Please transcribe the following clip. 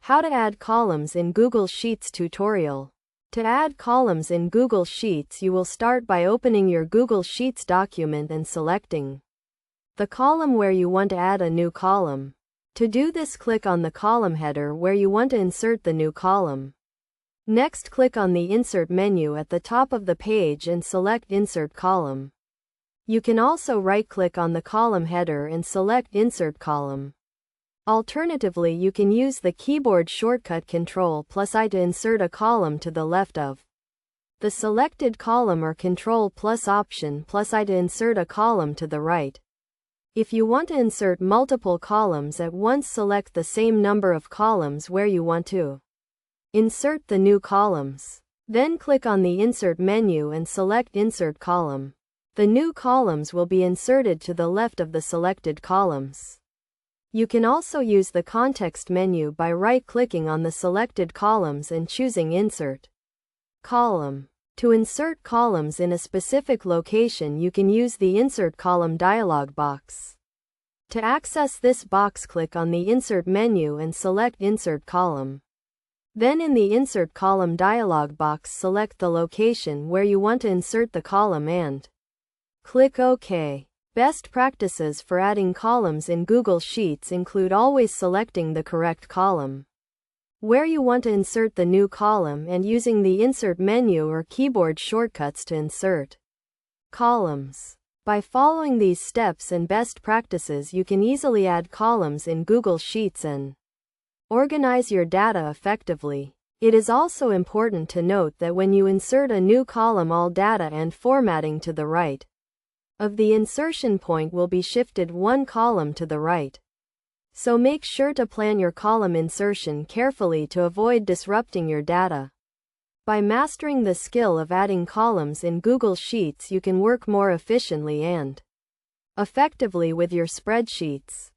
How to add columns in Google Sheets tutorial. To add columns in Google Sheets, you will start by opening your Google Sheets document and selecting the column where you want to add a new column. To do this, click on the column header where you want to insert the new column. Next, click on the Insert menu at the top of the page and select Insert Column. You can also right-click on the column header and select Insert Column. Alternatively, you can use the keyboard shortcut Ctrl+I to insert a column to the left of the selected column, or Ctrl+Option+I to insert a column to the right. If you want to insert multiple columns at once, select the same number of columns where you want to insert the new columns. Then click on the Insert menu and select Insert Column. The new columns will be inserted to the left of the selected columns. You can also use the context menu by right-clicking on the selected columns and choosing Insert Column. To insert columns in a specific location, you can use the Insert Column dialog box. To access this box, click on the Insert menu and select Insert Column. Then in the Insert Column dialog box, select the location where you want to insert the column and click OK. Best practices for adding columns in Google Sheets include always selecting the correct column where you want to insert the new column and using the Insert menu or keyboard shortcuts to insert columns. By following these steps and best practices, you can easily add columns in Google Sheets and organize your data effectively. It is also important to note that when you insert a new column, all data and formatting to the right of the insertion point will be shifted one column to the right. So make sure to plan your column insertion carefully to avoid disrupting your data. By mastering the skill of adding columns in Google Sheets, you can work more efficiently and effectively with your spreadsheets.